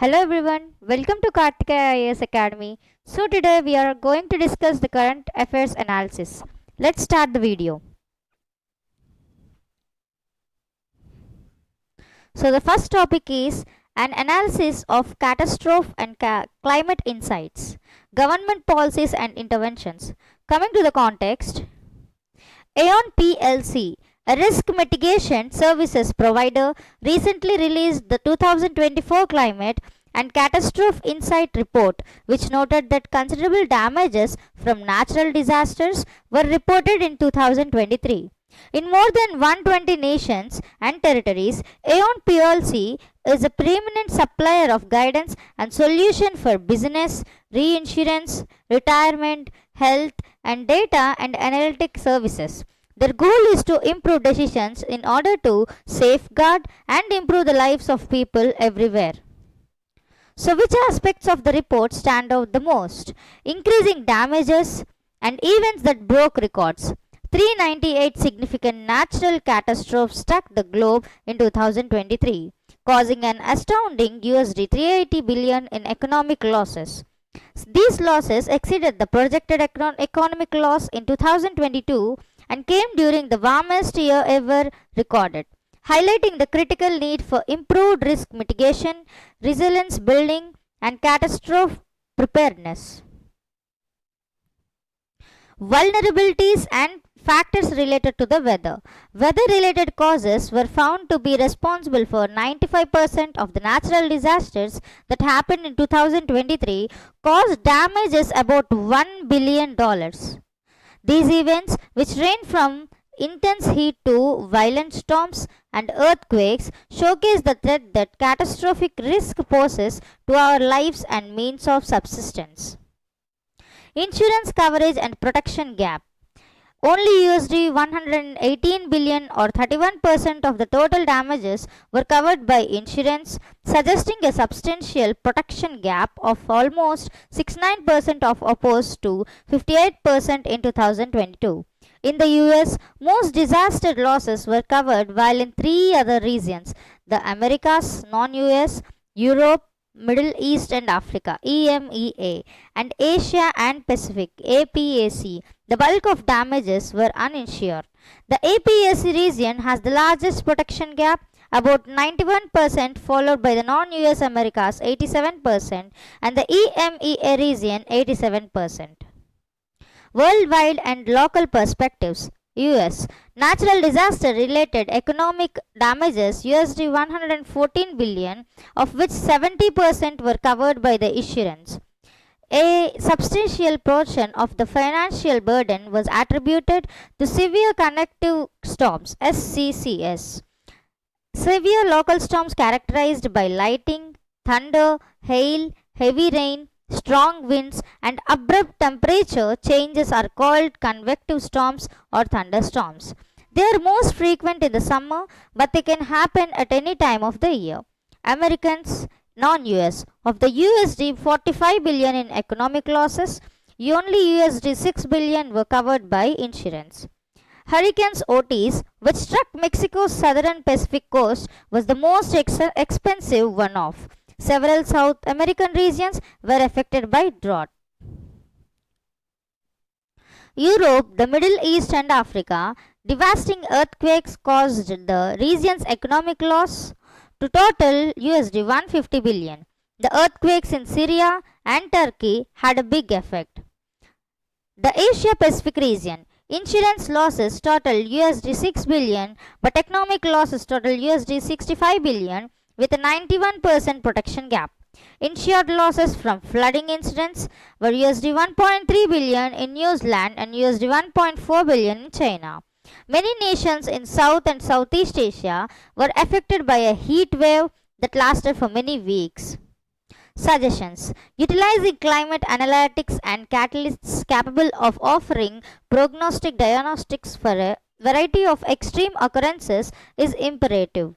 Hello everyone, welcome to Kakatiya IAS Academy. So today we are going to discuss the current affairs analysis. Let's start the video. So the first topic is an analysis of catastrophe and climate insights, government policies and interventions. Coming to the context, Aon PLC, a risk mitigation services provider, recently released the 2024 Climate and Catastrophe Insight Report, which noted that considerable damages from natural disasters were reported in 2023. In more than 120 nations and territories, Aon PLC is a preeminent supplier of guidance and solution for business, reinsurance, retirement, health, and data and analytic services. Their goal is to improve decisions in order to safeguard and improve the lives of people everywhere. So, which aspects of the report stand out the most? Increasing damages and events that broke records. 398 significant natural catastrophes struck the globe in 2023, causing an astounding USD 380 billion in economic losses. These losses exceeded the projected economic loss in 2022 and came during the warmest year ever recorded, highlighting the critical need for improved risk mitigation, resilience building, and catastrophe preparedness. Vulnerabilities and factors related to the weather. Weather related causes were found to be responsible for 95% of the natural disasters that happened in 2023, caused damages about $1 billion. These events, which range from intense heat to violent storms and earthquakes, showcase the threat that catastrophic risk poses to our lives and means of subsistence. Insurance coverage and protection gap. Only USD 118 billion or 31% of the total damages were covered by insurance, suggesting a substantial protection gap of almost 69% of opposed to 58% in 2022. In the US, most disaster losses were covered, while in three other regions, the Americas, non-US, Europe, Middle East and Africa (EMEA), and Asia and Pacific (APAC), the bulk of damages were uninsured. The APPSC region has the largest protection gap, about 91%, followed by the non-US Americas 87% and the EMEA region 87%. Worldwide and local perspectives. US natural disaster related economic damages USD 114 billion, of which 70% were covered by the insurance. A substantial portion of the financial burden was attributed to severe convective storms SCCS. Severe local storms characterized by lightning, thunder, hail, heavy rain, strong winds, and abrupt temperature changes are called convective storms or thunderstorms. They are most frequent in the summer, but they can happen at any time of the year. Americans, non-US, of the USD 45 billion in economic losses, only USD 6 billion were covered by insurance. Hurricanes Otis, which struck Mexico's southern Pacific coast, was the most expensive one-off. Several South American regions were affected by drought. Europe, the Middle East and Africa, devastating earthquakes caused the region's economic loss to total USD 150 billion. The earthquakes in Syria and Turkey had a big effect. The Asia Pacific region, insurance losses total USD 6 billion, but economic losses total USD 65 billion, with a 91% protection gap. Insured losses from flooding incidents were USD 1.3 billion in New Zealand and USD 1.4 billion in China. Many nations in South and Southeast Asia were affected by a heat wave that lasted for many weeks. Suggestions: utilizing climate analytics and catalysts capable of offering prognostic diagnostics for a variety of extreme occurrences is imperative.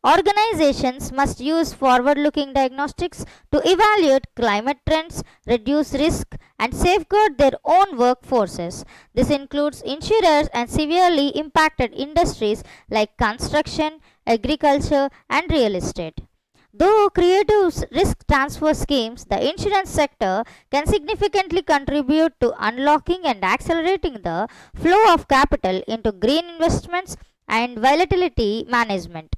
Organizations must use forward-looking diagnostics to evaluate climate trends, reduce risk, and safeguard their own workforces. This includes insurers and severely impacted industries like construction, agriculture, and real estate. Though creative risk transfer schemes, the insurance sector can significantly contribute to unlocking and accelerating the flow of capital into green investments and volatility management.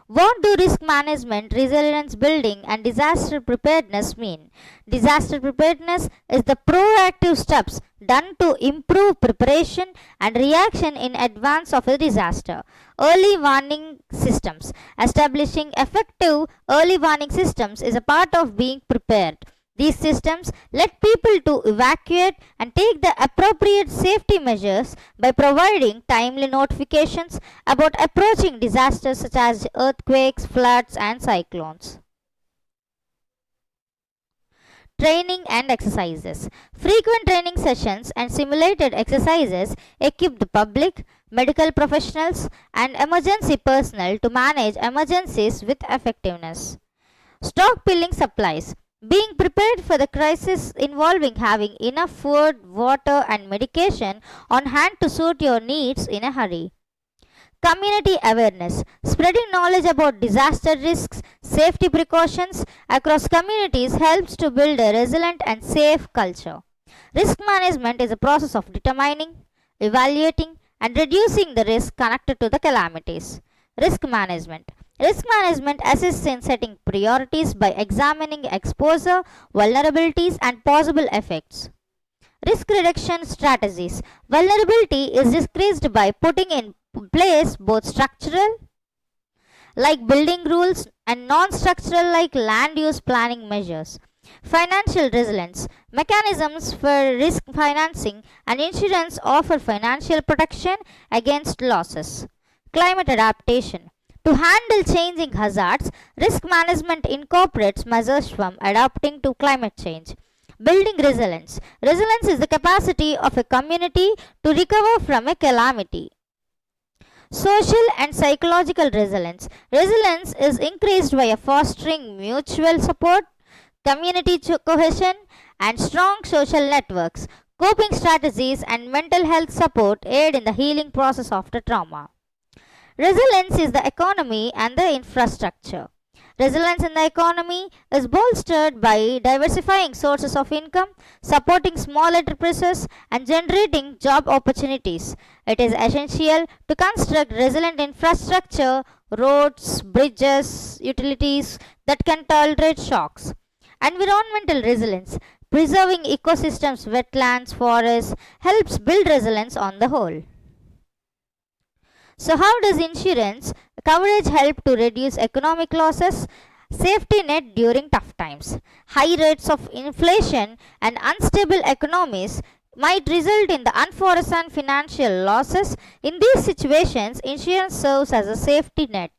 What do risk management, resilience building, and disaster preparedness mean? Disaster preparedness is the proactive steps done to improve preparation and reaction in advance of a disaster. Early warning systems. Establishing effective early warning systems is a part of being prepared. These systems let people to evacuate and take the appropriate safety measures by providing timely notifications about approaching disasters such as earthquakes, floods, and cyclones. Training and exercises. Frequent training sessions and simulated exercises equip the public, medical professionals, and emergency personnel to manage emergencies with effectiveness. Stockpiling supplies. Being prepared for the crisis involving having enough food, water, and medication on hand to suit your needs in a hurry. Community awareness. Spreading knowledge about disaster risks, safety precautions across communities helps to build a resilient and safe culture. Risk management is a process of determining, evaluating, and reducing the risk connected to the calamities. Risk management. Risk management assists in setting priorities by examining exposure, vulnerabilities, and possible effects. Risk reduction strategies. Vulnerability is decreased by putting in place both structural, like building rules, and non structural, like land use planning measures. Financial resilience. Mechanisms for risk financing and insurance offer financial protection against losses. Climate adaptation. To handle changing hazards, risk management incorporates measures from adapting to climate change. Building resilience. Resilience is the capacity of a community to recover from a calamity. Social and psychological resilience. Resilience is increased by fostering mutual support, community cohesion, and strong social networks. Coping strategies and mental health support aid in the healing process after trauma. Resilience is the economy and the infrastructure. Resilience in the economy is bolstered by diversifying sources of income, supporting small enterprises, and generating job opportunities. It is essential to construct resilient infrastructure, roads, bridges, utilities that can tolerate shocks. Environmental resilience. Preserving ecosystems, wetlands, forests helps build resilience on the whole. So, how does insurance coverage help to reduce economic losses? Safety net during tough times. High rates of inflation and unstable economies might result in the unforeseen financial losses. In these situations, insurance serves as a safety net.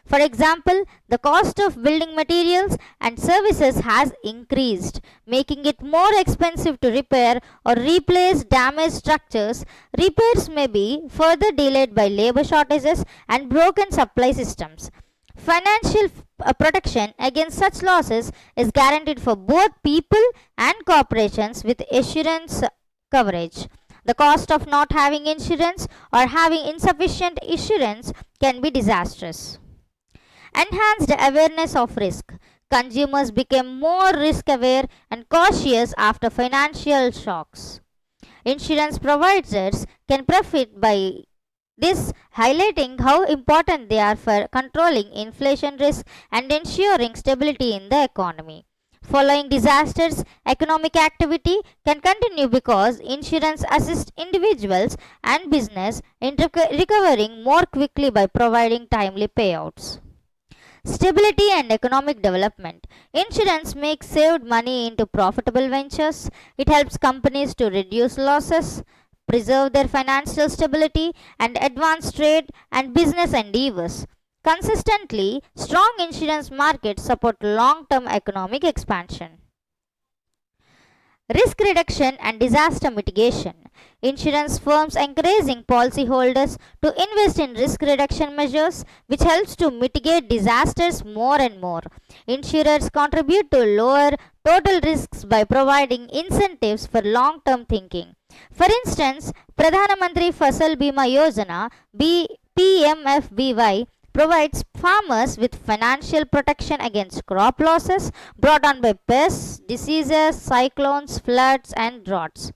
For example, the cost of building materials and services has increased, making it more expensive to repair or replace damaged structures. Repairs may be further delayed by labor shortages and broken supply systems. Financial protection against such losses is guaranteed for both people and corporations with insurance coverage. The cost of not having insurance or having insufficient insurance can be disastrous. Enhanced awareness of risk. Consumers became more risk aware and cautious after financial shocks. Insurance providers can profit by this, highlighting how important they are for controlling inflation risk and ensuring stability in the economy. Following disasters, economic activity can continue because insurance assists individuals and business in recovering more quickly by providing timely payouts. Stability and economic development. Insurance makes saved money into profitable ventures. It helps companies to reduce losses, preserve their financial stability, and advance trade and business endeavors. Consistently, strong insurance markets support long term economic expansion. Risk reduction and disaster mitigation. Insurance firms encouraging policyholders to invest in risk reduction measures, which helps to mitigate disasters more and more. Insurers contribute to lower total risks by providing incentives for long term thinking. For instance, Pradhana Mantri Fasal Bima Yojana (PMFBY) provides farmers with financial protection against crop losses brought on by pests, diseases, cyclones, floods, and droughts.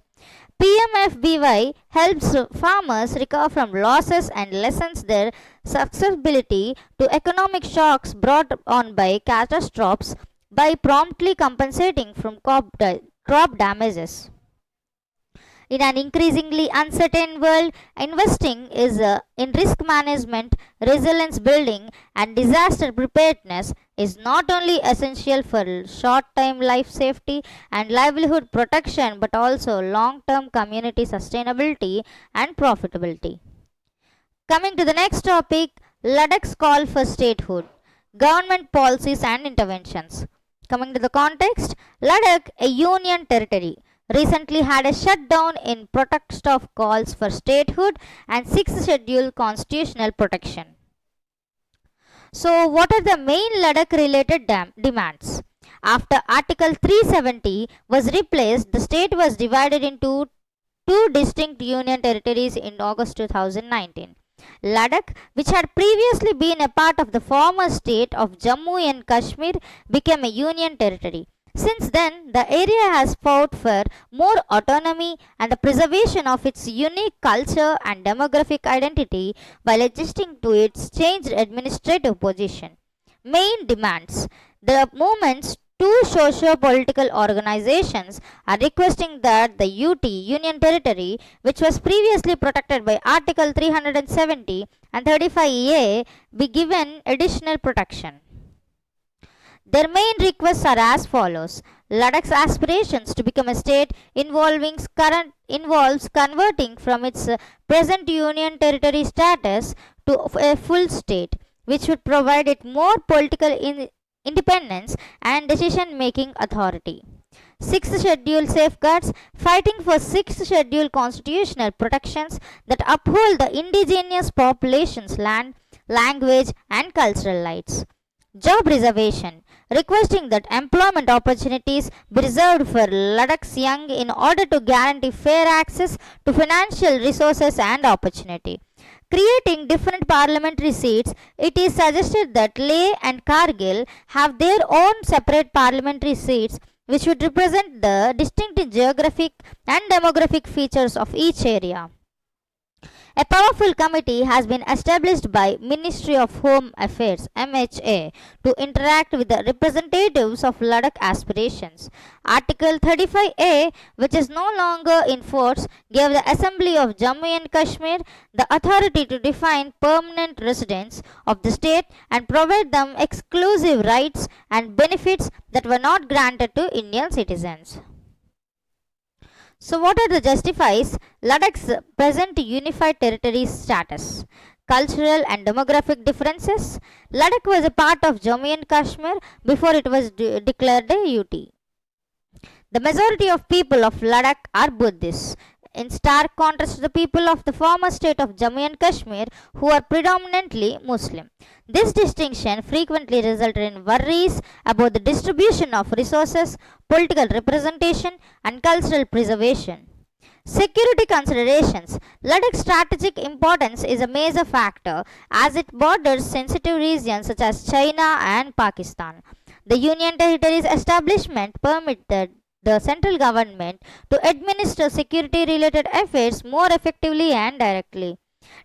PMFBY helps farmers recover from losses and lessens their susceptibility to economic shocks brought on by catastrophes by promptly compensating from crop damages. In an increasingly uncertain world, investing in risk management, resilience building, and disaster preparedness is not only essential for short term life safety and livelihood protection but also long term community sustainability and profitability. Coming to the next topic, Ladakh's call for statehood, government policies and interventions. Coming to the context, Ladakh, a union territory, recently had a shutdown in protest of calls for statehood and sixth schedule constitutional protection. So, what are the main Ladakh related demands? After Article 370 was replaced, the state was divided into two distinct union territories in August 2019. Ladakh, which had previously been a part of the former state of Jammu and Kashmir, became a union territory. Since then, the area has fought for more autonomy and the preservation of its unique culture and demographic identity while adjusting to its changed administrative position. Main demands: the movement's two socio-political organizations are requesting that the UT Union Territory, which was previously protected by Article 370 and 35A, be given additional protection. Their main requests are as follows. Ladakh's aspirations to become a state involves converting from its present union territory status to a full state, which would provide it more political independence and decision making authority. Sixth schedule safeguards: fighting for sixth schedule constitutional protections that uphold the indigenous population's land, language, and cultural rights. Job reservation: requesting that employment opportunities be reserved for Ladakh's young in order to guarantee fair access to financial resources and opportunity. Creating different parliamentary seats, it is suggested that Leh and Kargil have their own separate parliamentary seats which would represent the distinct geographic and demographic features of each area. A powerful committee has been established by Ministry of Home Affairs (MHA) to interact with the representatives of Ladakh aspirations. Article 35A, which is no longer in force, gave the Assembly of Jammu and Kashmir the authority to define permanent residents of the state and provide them exclusive rights and benefits that were not granted to Indian citizens. So, what are the justifies Ladakh's present unified territory status? Cultural and demographic differences. Ladakh was a part of Jammu and Kashmir before it was declared a UT. The majority of people of Ladakh are Buddhists, in stark contrast to the people of the former state of Jammu and Kashmir, who are predominantly Muslim. This distinction frequently resulted in worries about the distribution of resources, political representation, and cultural preservation. Security considerations. Ladakh's strategic importance is a major factor as it borders sensitive regions such as China and Pakistan. The Union Territory's establishment permitted the central government to administer security related affairs more effectively and directly.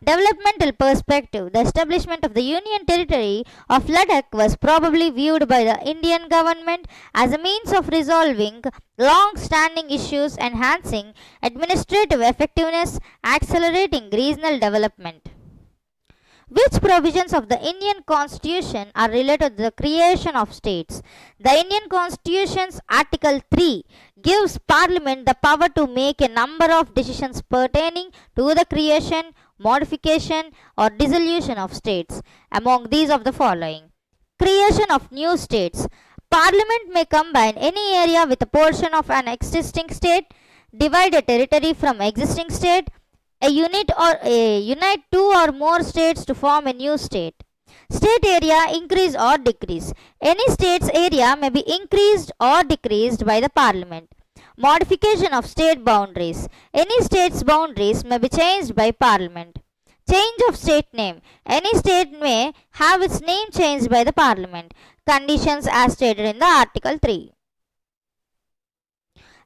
Developmental perspective. The establishment of the Union Territory of Ladakh was probably viewed by the Indian government as a means of resolving long standing issues, enhancing administrative effectiveness, accelerating regional development. Which provisions of the Indian Constitution are related to the creation of states? The Indian Constitution's Article 3 gives Parliament the power to make a number of decisions pertaining to the creation, modification, or dissolution of states. Among these of the following: creation of new states. Parliament may combine any area with a portion of an existing state, divide a territory from existing state, unite two or more states to form a new state. State area increase or decrease. Any state's area may be increased or decreased by the Parliament. Modification of state boundaries. Any state's boundaries may be changed by Parliament. Change of state name. Any state may have its name changed by the Parliament. Conditions as stated in the Article 3.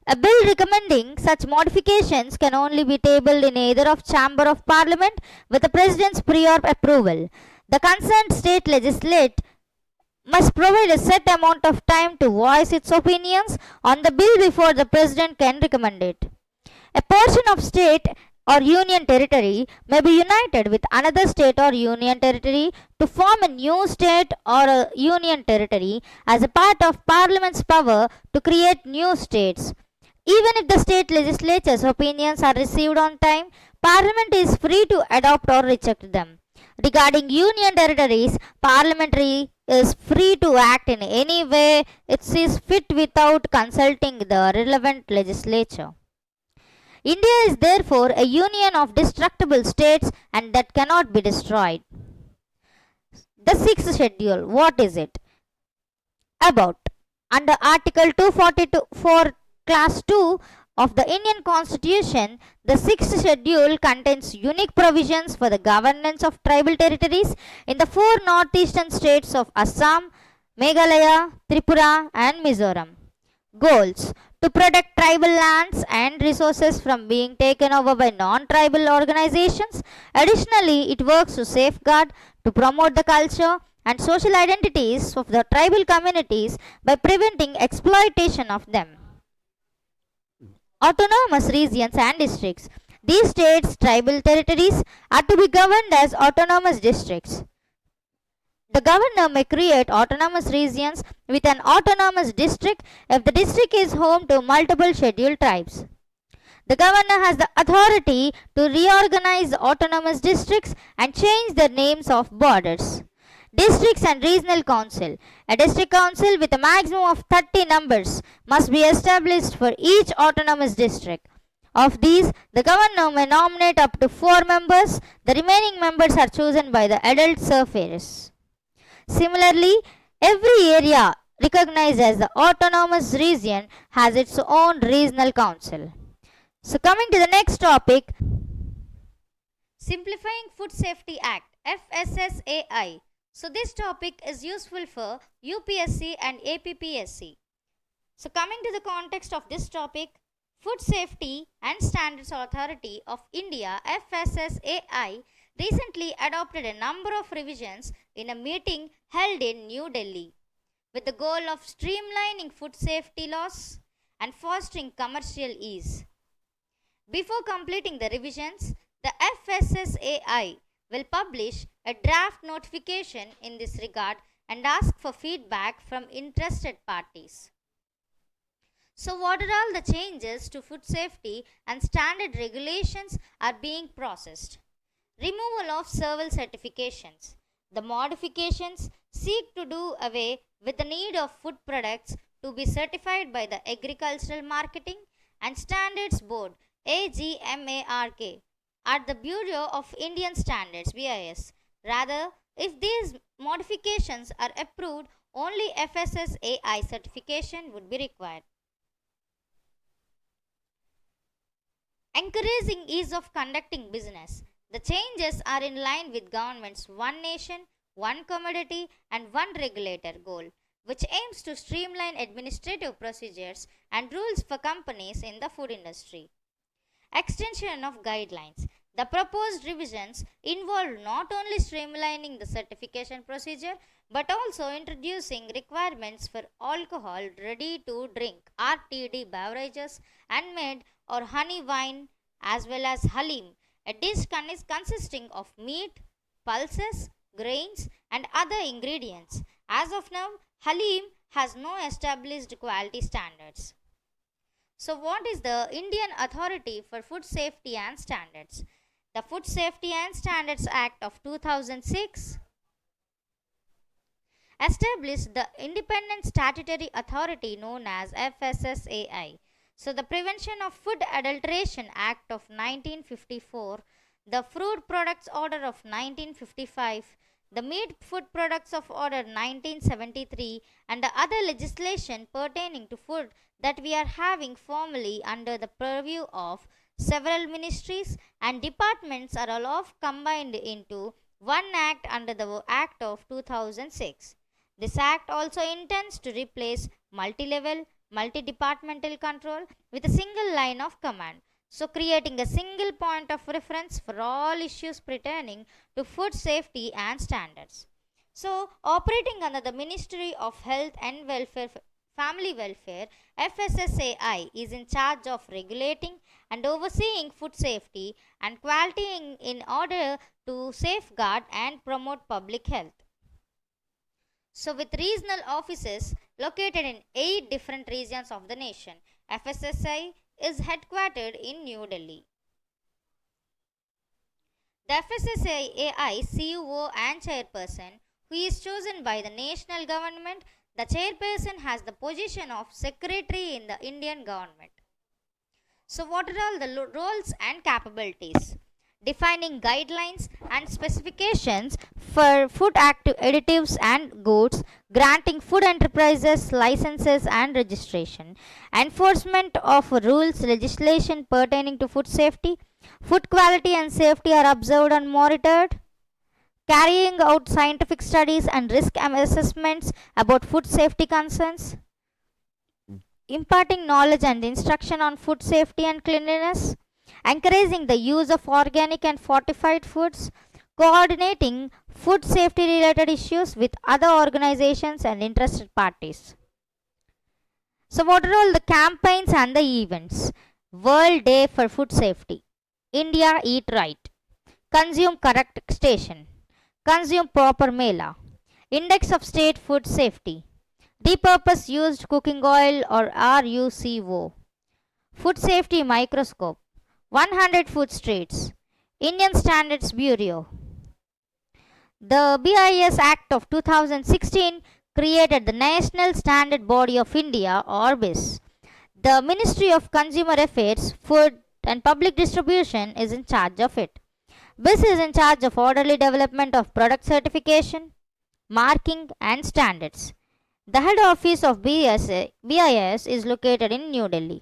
A bill recommending such modifications can only be tabled in either of Chamber of Parliament with the President's prior approval. The concerned state legislate must provide a set amount of time to voice its opinions on the bill before the President can recommend it. A portion of state or union territory may be united with another state or union territory to form a new state or a union territory as a part of Parliament's power to create new states. Even if the state legislature's opinions are received on time, Parliament is free to adopt or reject them. Regarding union territories, Parliament is free to act in any way it sees fit without consulting the relevant legislature. India is therefore a union of destructible states and that cannot be destroyed. The sixth schedule, what is it? About. Under Article 244 Class 2 of the Indian Constitution, the sixth schedule contains unique provisions for the governance of tribal territories in the four northeastern states of Assam, Meghalaya, Tripura, and Mizoram. Goals: to protect tribal lands and resources from being taken over by non-tribal organizations. Additionally, it works to safeguard, to promote the culture and social identities of the tribal communities by preventing exploitation of them. Autonomous regions and districts. These states' tribal territories are to be governed as autonomous districts. The governor may create autonomous regions with an autonomous district if the district is home to multiple scheduled tribes. The governor has the authority to reorganize autonomous districts and change the names of borders. Districts and Regional Council. A district council with a maximum of 30 members must be established for each autonomous district. Of these, the governor may nominate up to 4 members. The remaining members are chosen by the adult surveyors. Similarly, every area recognized as the autonomous region has its own regional council. So coming to the next topic, Simplifying Food Safety Act, FSSAI. So this topic is useful for UPSC and APPSC. So coming to the context of this topic, Food Safety and Standards Authority of India, FSSAI, recently adopted a number of revisions in a meeting held in New Delhi with the goal of streamlining food safety laws and fostering commercial ease. Before completing the revisions, the FSSAI will publish a draft notification in this regard and ask for feedback from interested parties. So what are all the changes to food safety and standard regulations are being processed? Removal of several certifications. The modifications seek to do away with the need of food products to be certified by the Agricultural Marketing and Standards Board AGMARK at the Bureau of Indian Standards BIS. Rather, if these modifications are approved, only FSSAI certification would be required. Encouraging ease of conducting business. The changes are in line with government's One Nation, One Commodity and One Regulator goal, which aims to streamline administrative procedures and rules for companies in the food industry. Extension of guidelines. The proposed revisions involve not only streamlining the certification procedure but also introducing requirements for alcohol ready to drink RTD beverages and made or honey wine as well as halim, a dish consisting of meat, pulses, grains and other ingredients. As of now, halim has no established quality standards. So what is the Indian Authority for Food Safety and Standards? The Food Safety and Standards Act of 2006 established the independent statutory authority known as FSSAI. So the Prevention of Food Adulteration Act of 1954, the Food Products Order of 1955, the Meat Food Products of Order 1973 and the other legislation pertaining to food that we are having formally under the purview of Several ministries and departments are all combined into one act under the Act of 2006. This act also intends to replace multi-level, multi-departmental control with a single line of command, so creating a single point of reference for all issues pertaining to food safety and standards. So, operating under the Ministry of Health and Family Welfare, FSSAI is in charge of regulating and overseeing food safety and quality in order to safeguard and promote public health. So, with regional offices located in 8 different regions of the nation, FSSAI is headquartered in New Delhi. The FSSAI CEO and chairperson, who is chosen by the national government, the chairperson has the position of secretary in the Indian government. So, what are all the roles and capabilities? Defining guidelines and specifications for food active additives and goods, granting food enterprises licenses and registration, enforcement of rules, legislation pertaining to food safety, food quality and safety are observed and monitored, carrying out scientific studies and risk assessments about food safety concerns, imparting knowledge and instruction on food safety and cleanliness, encouraging the use of organic and fortified foods, coordinating food safety related issues with other organizations and interested parties. So, what are all the campaigns and the events? World Day for Food Safety, India Eat Right, Consume Correct Station, Consume Proper Mela, Index of State Food Safety, Repurpose Used Cooking Oil or RUCO, Food Safety Microscope, 100 Food Streets, Indian Standards Bureau. The BIS Act of 2016 created the National Standard Body of India or BIS. The Ministry of Consumer Affairs, Food and Public Distribution is in charge of it. BIS is in charge of orderly development of product certification, marking and standards. The head office of BIS is located in New Delhi.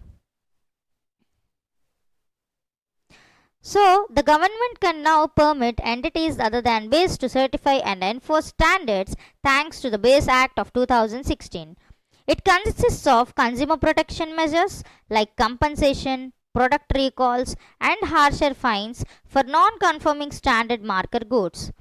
So, the government can now permit entities other than BIS to certify and enforce standards thanks to the BIS Act of 2016. It consists of consumer protection measures like compensation, product recalls, and harsher fines for non-conforming standard marker goods.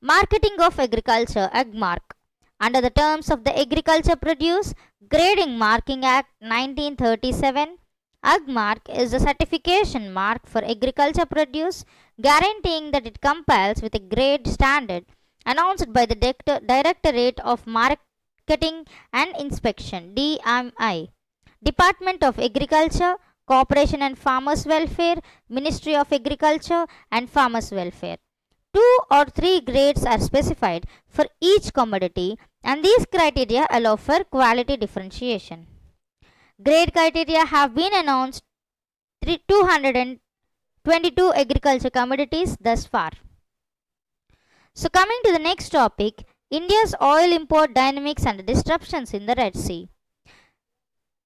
Marketing of agriculture (AgMark). Under the terms of the Agriculture Produce Grading Marking Act 1937, AgMark is a certification mark for agriculture produce guaranteeing that it complies with a grade standard announced by the Directorate of Marketing and Inspection (DMI), Department of Agriculture, Cooperation and Farmers Welfare, Ministry of Agriculture and Farmers Welfare. 2 or 3 grades are specified for each commodity and these criteria allow for quality differentiation. Grade criteria have been announced 222 agriculture commodities thus far. So coming to the next topic, India's oil import dynamics and disruptions in the Red Sea.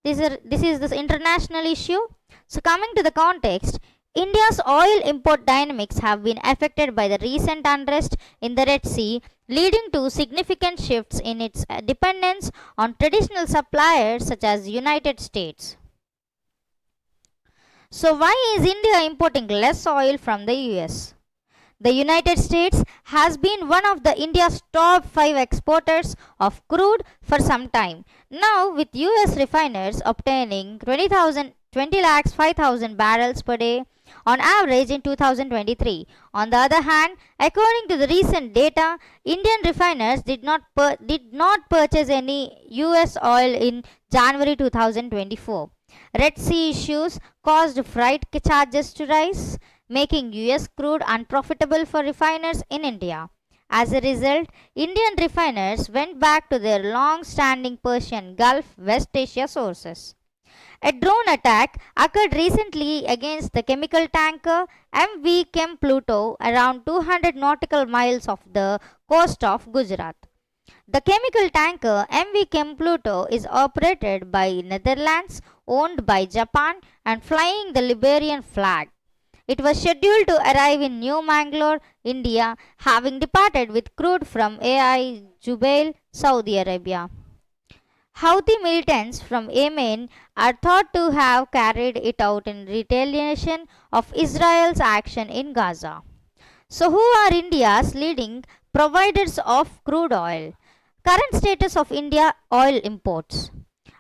This is the international issue. So coming to the context, India's oil import dynamics have been affected by the recent unrest in the Red Sea, leading to significant shifts in its dependence on traditional suppliers such as United States. So why is India importing less oil from the US? The United States has been one of the India's top 5 exporters of crude for some time. Now with US refiners obtaining 20 lakhs 5,000 barrels per day on average in 2023. On the other hand, according to the recent data, Indian refiners did not purchase any US oil in January 2024. Red Sea issues caused freight charges to rise, making US crude unprofitable for refiners in India. As a result, Indian refiners went back to their long-standing Persian Gulf West Asia sources. A drone attack occurred recently against the chemical tanker MV Chem Pluto around 200 nautical miles off the coast of Gujarat. The chemical tanker MV Chem Pluto is operated by Netherlands, owned by Japan, and flying the Liberian flag. It was scheduled to arrive in New Mangalore, India, having departed with crude from AI Jubail, Saudi Arabia. Houthi militants from Yemen are thought to have carried it out in retaliation of Israel's action in Gaza. So, who are India's leading providers of crude oil? Current status of India oil imports.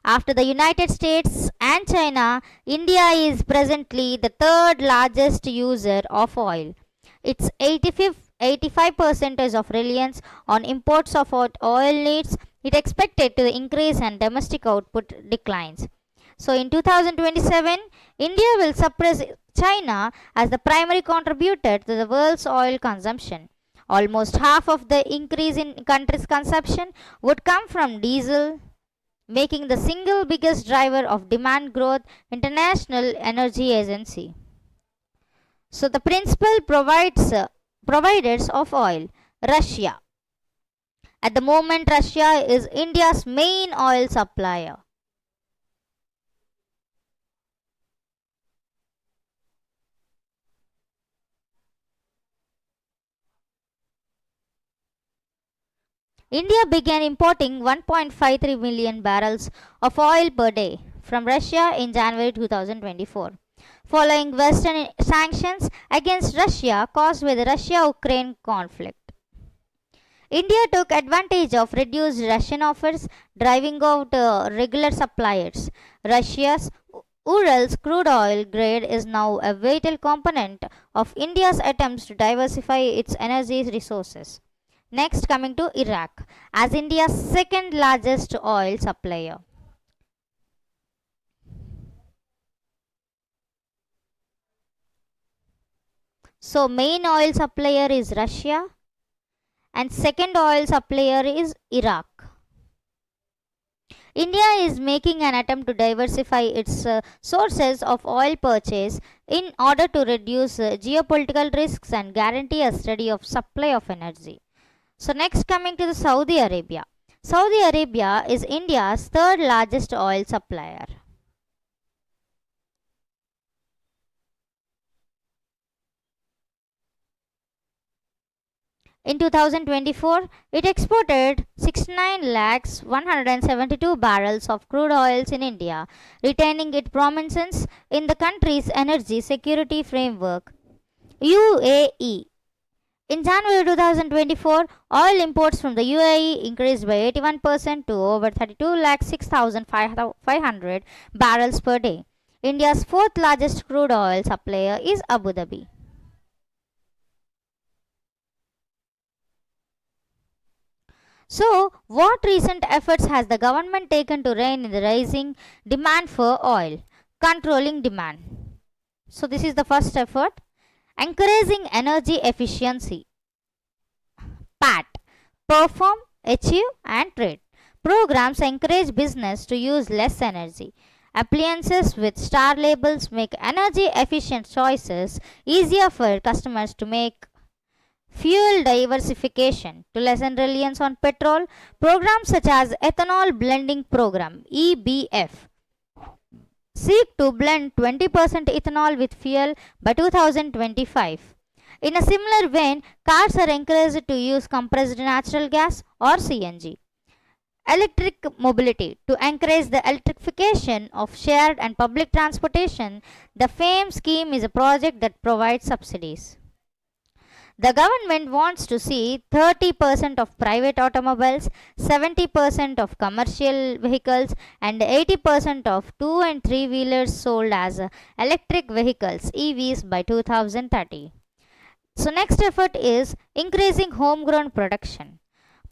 After the United States and China, India is presently the third largest user of oil. Its 85% of reliance on imports of oil needs it expected to increase and domestic output declines. So in 2027, India will suppress China as the primary contributor to the world's oil consumption. Almost half of the increase in country's consumption would come from diesel, making the single biggest driver of demand growth. International Energy Agency. So the principal providers of oil, Russia. At the moment, Russia is India's main oil supplier. India began importing 1.53 million barrels of oil per day from Russia in January 2024, following Western sanctions against Russia caused by the Russia Ukraine conflict. India took advantage of reduced Russian offers, driving out regular suppliers. Russia's Urals crude oil grade is now a vital component of India's attempts to diversify its energy resources. Next, coming to Iraq, as India's second largest oil supplier. So, main oil supplier is Russia, and second oil supplier is Iraq. India is making an attempt to diversify its sources of oil purchase in order to reduce geopolitical risks and guarantee a steady of supply of energy. So next, coming to the Saudi Arabia. Saudi Arabia is India's third largest oil supplier. In 2024, it exported 69 lakhs 172 barrels of crude oils in India, retaining its prominence in the country's energy security framework. UAE. In January 2024, oil imports from the UAE increased by 81% to over 32 lakh 6,500 barrels per day. India's fourth largest crude oil supplier is Abu Dhabi. So, what recent efforts has the government taken to rein in the rising demand for oil? Controlling demand. So, this is the first effort. Encouraging energy efficiency. PAT. Perform, achieve, and trade. Programs encourage business to use less energy. Appliances with star labels make energy efficient choices easier for customers to make. Fuel diversification to lessen reliance on petrol. Programs such as Ethanol Blending Program (EBF) seek to blend 20% ethanol with fuel by 2025. In a similar vein, cars are encouraged to use compressed natural gas or CNG. Electric mobility to encourage the electrification of shared and public transportation. The FAME scheme is a project that provides subsidies. The government wants to see 30% of private automobiles, 70% of commercial vehicles, and 80% of 2 and 3 wheelers sold as electric vehicles (EVs) by 2030. So, next effort is increasing homegrown production.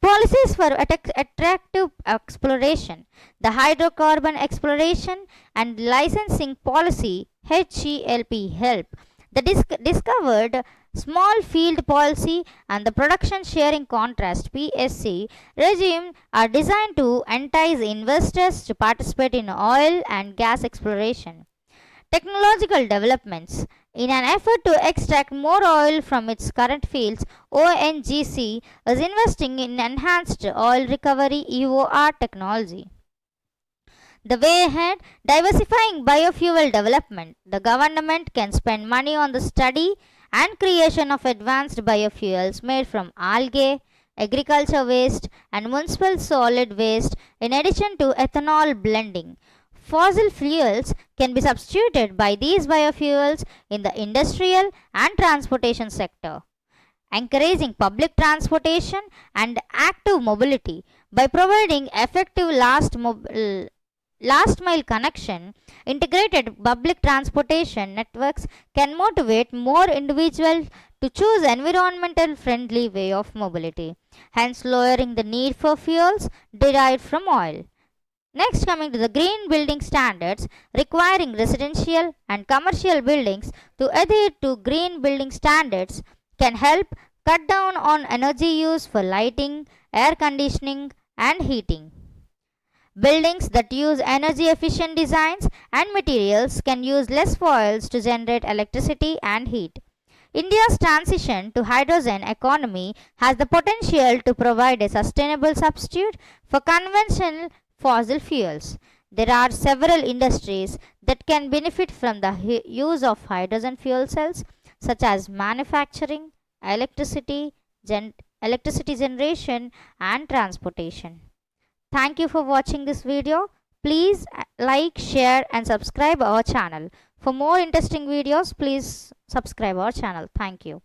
Policies for attractive exploration. The Hydrocarbon Exploration and Licensing Policy (HELP) help. The discovered small field policy and the production sharing contract (PSC) regime are designed to entice investors to participate in oil and gas exploration. Technological developments. In an effort to extract more oil from its current fields, ONGC is investing in enhanced oil recovery (EOR) technology. The way ahead, diversifying biofuel development. The government can spend money on the study and creation of advanced biofuels made from algae, agriculture waste, and municipal solid waste, in addition to ethanol blending. Fossil fuels can be substituted by these biofuels in the industrial and transportation sector. Encouraging public transportation and active mobility by providing effective last mile connection. Integrated public transportation networks can motivate more individuals to choose environmental friendly way of mobility, hence lowering the need for fuels derived from oil. Next, coming to the green building standards, requiring residential and commercial buildings to adhere to green building standards can help cut down on energy use for lighting, air conditioning, and heating. Buildings that use energy efficient designs and materials can use less fuels to generate electricity and heat. India's transition to hydrogen economy has the potential to provide a sustainable substitute for conventional fossil fuels. There are several industries that can benefit from the use of hydrogen fuel cells, such as manufacturing, electricity, electricity generation, and transportation. Thank you for watching this video. Please like, share, and subscribe our channel. For more interesting videos, please subscribe our channel. Thank you.